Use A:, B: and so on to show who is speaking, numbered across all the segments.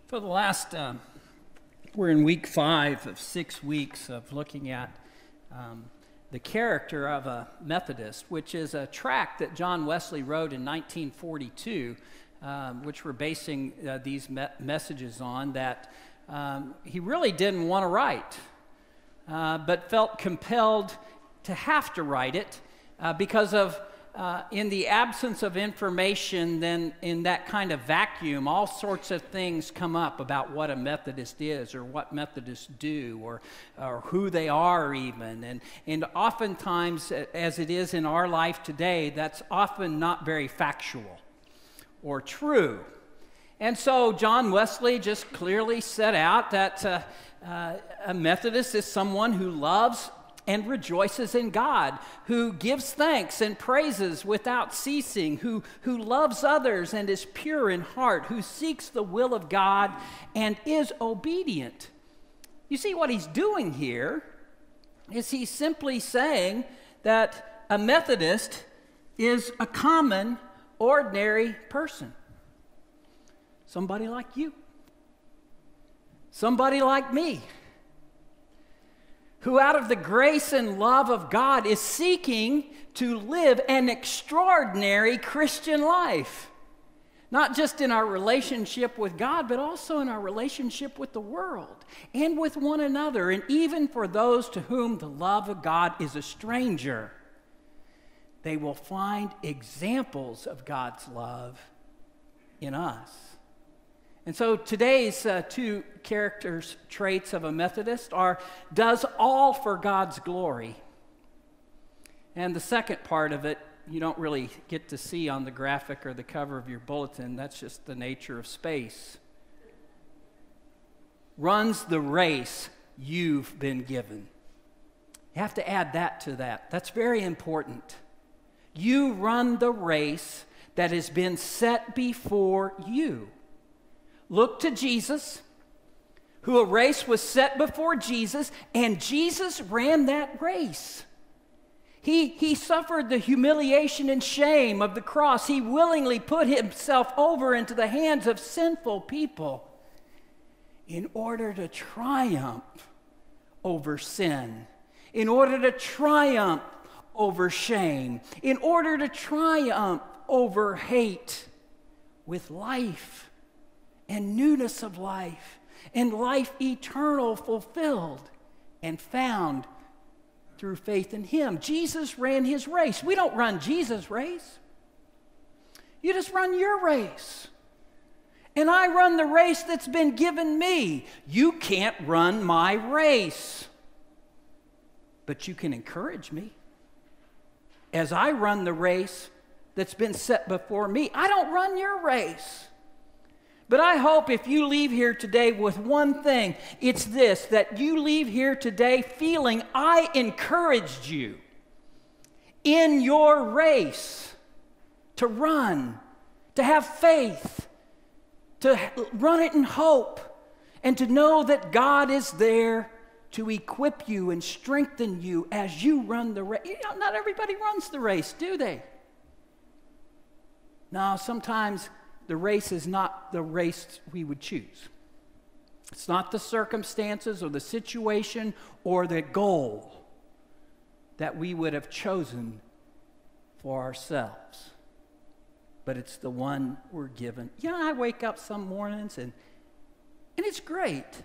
A: For the last, we're in week 5 of 6 weeks of looking at the character of a Methodist, which is a tract that John Wesley wrote in 1942, which we're basing these messages on, that he really didn't want to write, but felt compelled to have to write it because of in the absence of information, then in that kind of vacuum, all sorts of things come up about what a Methodist is, or what Methodists do, or who they are even. And oftentimes, as it is in our life today, that's often not very factual or true. And so John Wesley just clearly set out that a Methodist is someone who loves and rejoices in God, who gives thanks and praises without ceasing, who loves others and is pure in heart, who seeks the will of God and is obedient. You see, what he's doing here is he's simply saying that a Methodist is a common, ordinary person. Somebody like you. Somebody like me, who out of the grace and love of God is seeking to live an extraordinary Christian life. Not just in our relationship with God, but also in our relationship with the world and with one another, and even for those to whom the love of God is a stranger. They will find examples of God's love in us. And so today's 2 characters, traits of a Methodist are, does all for God's glory. And the second part of it, you don't really get to see on the graphic or the cover of your bulletin. That's just the nature of space. Runs the race you've been given. You have to add that to that. That's very important. You run the race that has been set before you. Look to Jesus, who a race was set before Jesus, and Jesus ran that race. He suffered the humiliation and shame of the cross. He willingly put himself over into the hands of sinful people in order to triumph over sin, in order to triumph over shame, in order to triumph over hate with life and newness of life, and life eternal fulfilled and found through faith in him. Jesus ran his race. We don't run Jesus' race. You just run your race. And I run the race that's been given me. You can't run my race, but you can encourage me as I run the race that's been set before me. I don't run your race. But I hope if you leave here today with one thing, it's this, that you leave here today feeling I encouraged you in your race to run, to have faith, to run it in hope, and to know that God is there to equip you and strengthen you as you run the race. You know, not everybody runs the race, do they? No, sometimes the race is not the race we would choose. It's not the circumstances or the situation or the goal that we would have chosen for ourselves. But it's the one we're given. You know, I wake up some mornings and it's great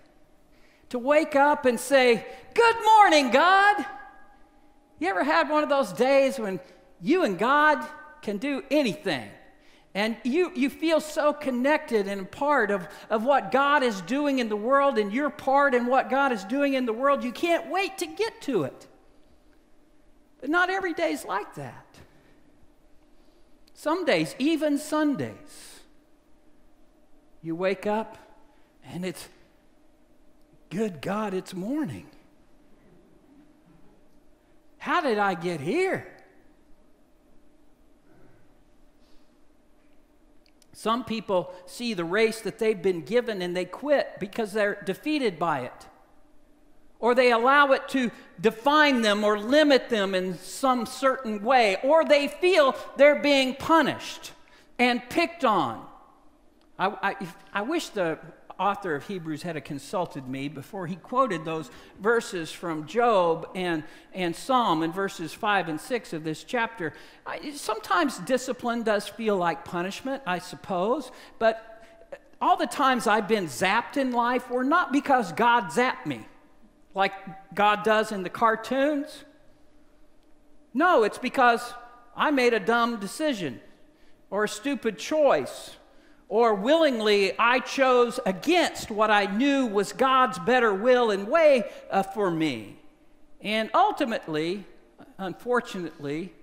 A: to wake up and say, "Good morning, God." You ever had one of those days when you and God can do anything? And you feel so connected and a part of what God is doing in the world, and your part in what God is doing in the world. You can't wait to get to it. But not every day's like that. Some days, even Sundays, you wake up and it's, good God, it's morning. How did I get here? Some people see the race that they've been given and they quit because they're defeated by it. Or they allow it to define them or limit them in some certain way. Or they feel they're being punished and picked on. I wish author of Hebrews had consulted me before he quoted those verses from Job and Psalm in verses 5 and 6 of this chapter. Sometimes discipline does feel like punishment, I suppose, but all the times I've been zapped in life were not because God zapped me, like God does in the cartoons. No, it's because I made a dumb decision or a stupid choice, or willingly I chose against what I knew was God's better will and way for me. And ultimately, unfortunately,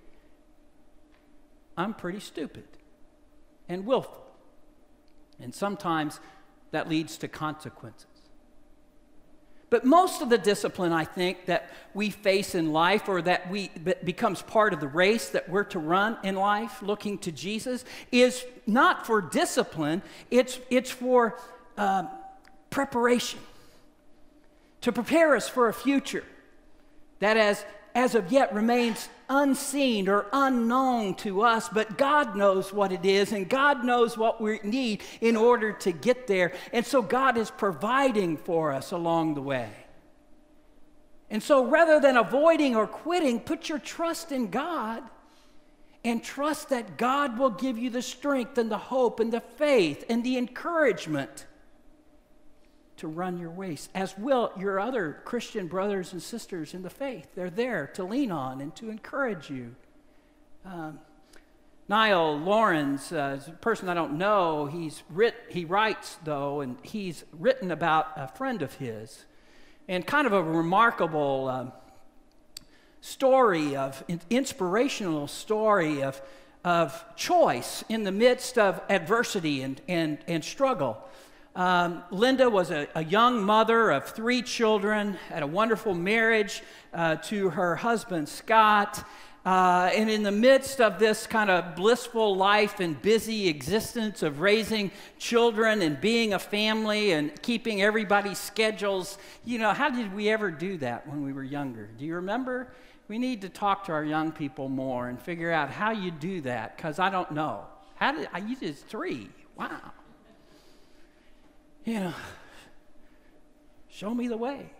A: I'm pretty stupid and willful. And sometimes that leads to consequences. But most of the discipline, I think, that we face in life, or that becomes part of the race that we're to run in life, looking to Jesus, is not for discipline, it's for preparation, to prepare us for a future that as of yet remains unseen or unknown to us, but God knows what it is, and God knows what we need in order to get there. And so God is providing for us along the way. And so rather than avoiding or quitting, put your trust in God and trust that God will give you the strength and the hope and the faith and the encouragement to run your race, as will your other Christian brothers and sisters in the faith. They're there to lean on and to encourage you. Niall Lawrence is a person I don't know. He writes, though, and he's written about a friend of his, and kind of a remarkable story of inspirational story of choice in the midst of adversity and struggle. Linda was a young mother of 3 children, had a wonderful marriage to her husband, Scott. And in the midst of this kind of blissful life and busy existence of raising children and being a family and keeping everybody's schedules, how did we ever do that when we were younger? Do you remember? We need to talk to our young people more and figure out how you do that, because I don't know. You did 3. Wow. Show me the way.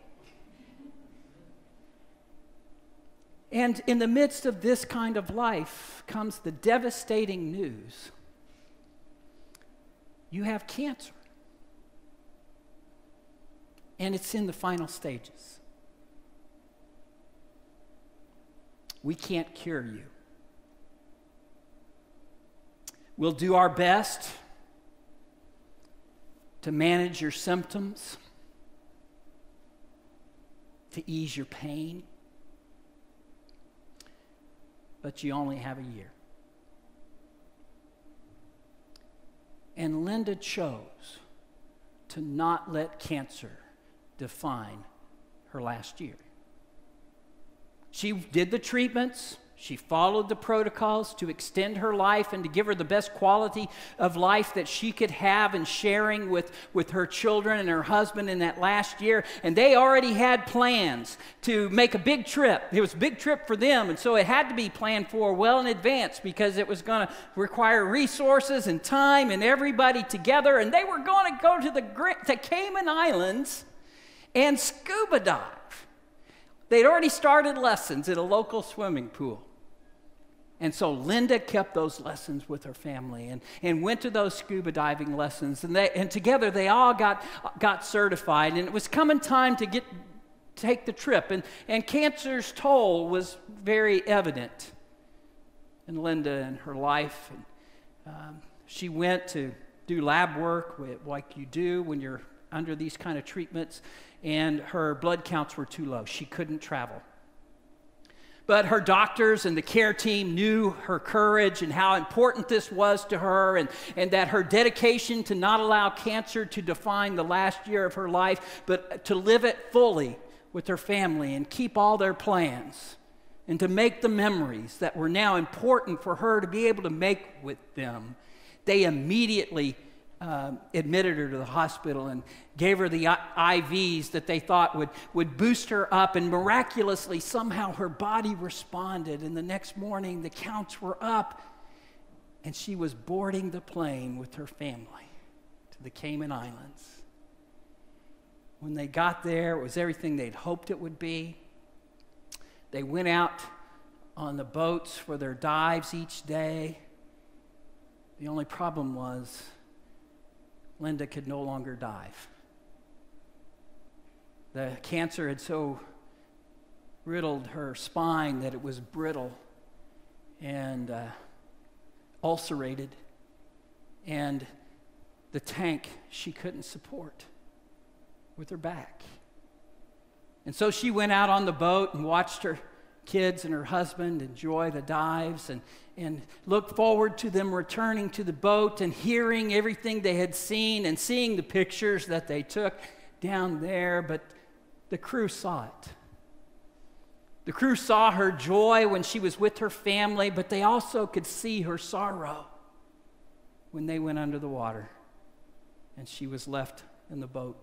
A: And in the midst of this kind of life comes the devastating news. You have cancer. And it's in the final stages. We can't cure you. We'll do our best to manage your symptoms, to ease your pain, but you only have a year. And Linda chose to not let cancer define her last year. She did the treatments. She followed the protocols to extend her life and to give her the best quality of life that she could have, and sharing with her children and her husband in that last year. And they already had plans to make a big trip. It was a big trip for them, and so it had to be planned for well in advance, because it was going to require resources and time and everybody together. And they were going to go to the Cayman Islands and scuba dive. They'd already started lessons at a local swimming pool. And so Linda kept those lessons with her family and went to those scuba diving lessons. And together they all got certified. And it was coming time to take the trip. And cancer's toll was very evident in Linda and her life. And she went to do lab work like you do when you're under these kind of treatments. And her blood counts were too low. She couldn't travel. But her doctors and the care team knew her courage and how important this was to her, and that her dedication to not allow cancer to define the last year of her life, but to live it fully with her family and keep all their plans and to make the memories that were now important for her to be able to make with them. They immediately admitted her to the hospital and gave her the IVs that they thought would boost her up, and miraculously somehow her body responded, and the next morning the counts were up, and she was boarding the plane with her family to the Cayman Islands. When they got there, it was everything they'd hoped it would be. They went out on the boats for their dives each day. The only problem was Linda could no longer dive. The cancer had so riddled her spine that it was brittle and ulcerated, and the tank she couldn't support with her back. And so she went out on the boat and watched her kids and her husband enjoy the dives and looked forward to them returning to the boat and hearing everything they had seen and seeing the pictures that they took down there. But the crew saw it. The crew saw her joy when she was with her family, but they also could see her sorrow when they went under the water and she was left in the boat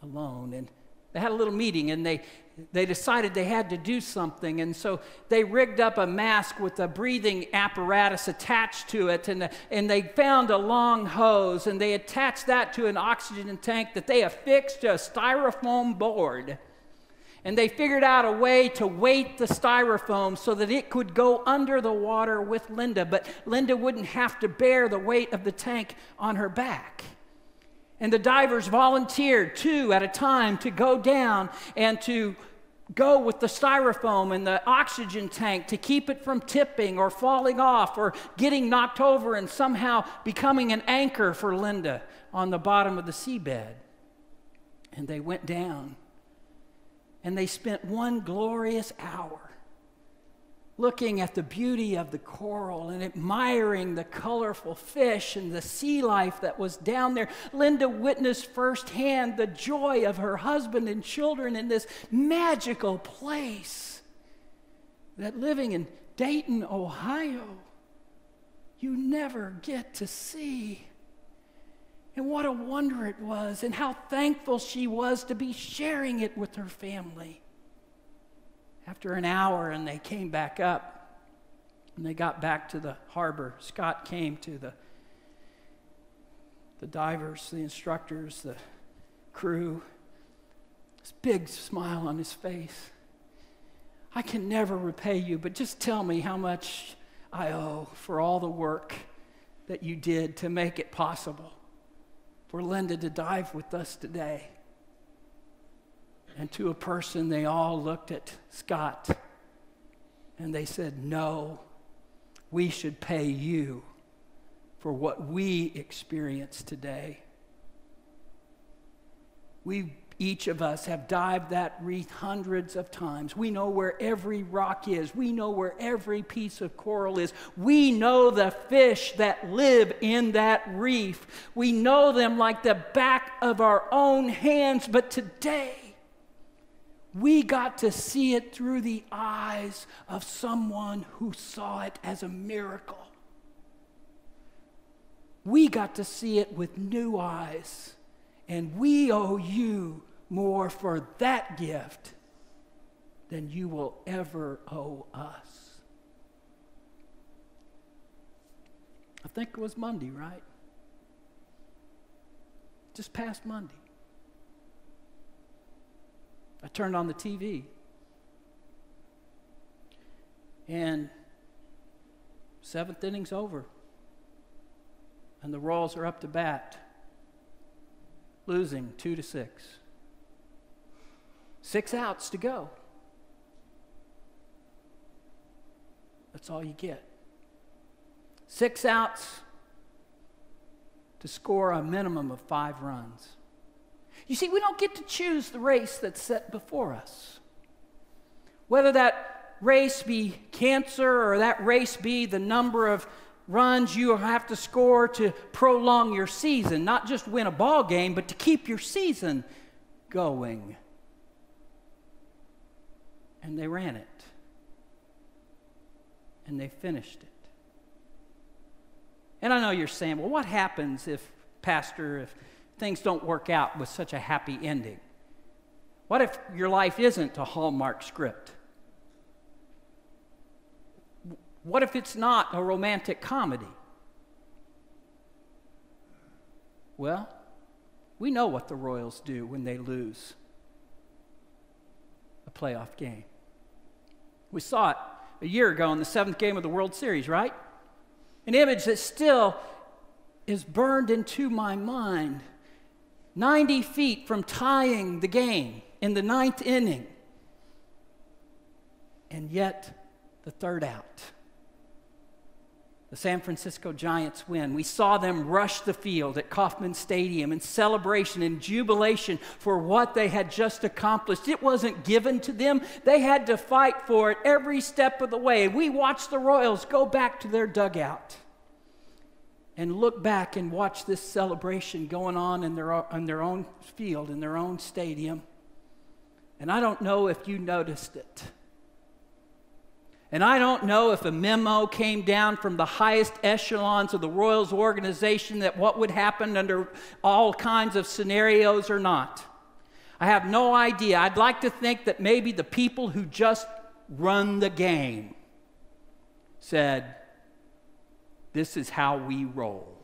A: alone. And they had a little meeting, and they decided they had to do something. And so they rigged up a mask with a breathing apparatus attached to it, and they found a long hose, and they attached that to an oxygen tank that they affixed to a styrofoam board. And they figured out a way to weight the styrofoam so that it could go under the water with Linda, but Linda wouldn't have to bear the weight of the tank on her back. And the divers volunteered 2 at a time to go down and to go with the styrofoam and the oxygen tank to keep it from tipping or falling off or getting knocked over and somehow becoming an anchor for Linda on the bottom of the seabed. And they went down, and they spent one glorious hour looking at the beauty of the coral and admiring the colorful fish and the sea life that was down there. Linda witnessed firsthand the joy of her husband and children in this magical place that living in Dayton, Ohio, you never get to see. And what a wonder it was, and how thankful she was to be sharing it with her family. After an hour, and they came back up, and they got back to the harbor, Scott came to the divers, the instructors, the crew, this big smile on his face. I can never repay you, but just tell me how much I owe for all the work that you did to make it possible for Linda to dive with us today. And to a person, they all looked at Scott and they said, no, we should pay you for what we experienced today. Each of us have dived that reef hundreds of times. We know where every rock is. We know where every piece of coral is. We know the fish that live in that reef. We know them like the back of our own hands. But today, we got to see it through the eyes of someone who saw it as a miracle. We got to see it with new eyes, and we owe you more for that gift than you will ever owe us. I think it was Monday, right? Just past Monday. I turned on the TV, and 7th inning's over, and the Royals are up to bat, losing 2-6. 6 outs to go. That's all you get. 6 outs to score a minimum of 5 runs. You see, we don't get to choose the race that's set before us. Whether that race be cancer or that race be the number of runs you have to score to prolong your season, not just win a ball game, but to keep your season going. And they ran it. And they finished it. And I know you're saying, well, what happens if things don't work out with such a happy ending? What if your life isn't a Hallmark script? What if it's not a romantic comedy? Well, We know what the Royals do when they lose a playoff game. We saw it a year ago in the 7th game of the World Series, right? An image that still is burned into my mind. 90 feet from tying the game in the 9th inning. And yet, the 3rd out. The San Francisco Giants win. We saw them rush the field at Kauffman Stadium in celebration and jubilation for what they had just accomplished. It wasn't given to them. They had to fight for it every step of the way. We watched the Royals go back to their dugout and look back and watch this celebration going on in their own field, in their own stadium. And I don't know if you noticed it. And I don't know if a memo came down from the highest echelons of the Royals organization that what would happen under all kinds of scenarios or not. I have no idea. I'd like to think that maybe the people who just run the game said, this is how we roll.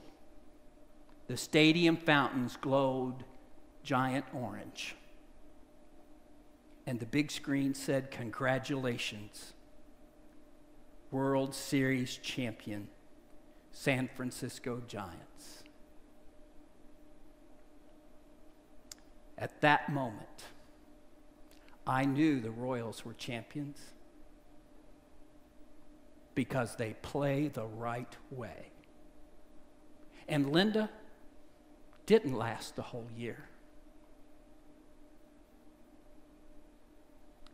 A: The stadium fountains glowed giant orange. And the big screen said, congratulations. World Series champion, San Francisco Giants. At that moment, I knew the Royals were champions because they play the right way. And Linda didn't last the whole year.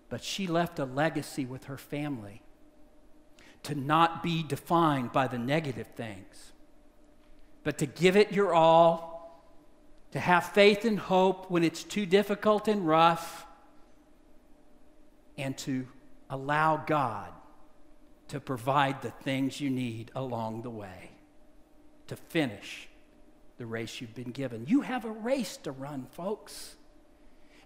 A: But she left a legacy with her family to not be defined by the negative things, but to give it your all, to have faith and hope when it's too difficult and rough, and to allow God to provide the things you need along the way to finish the race you've been given. You have a race to run, folks.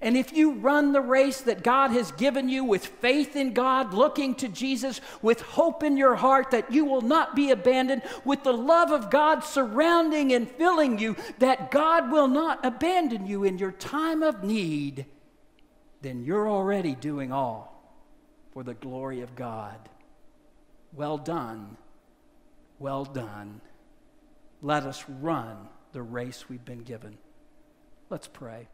A: And if you run the race that God has given you with faith in God, looking to Jesus, with hope in your heart that you will not be abandoned, with the love of God surrounding and filling you, that God will not abandon you in your time of need, then you're already doing all for the glory of God. Well done. Well done. Let us run the race we've been given. Let's pray.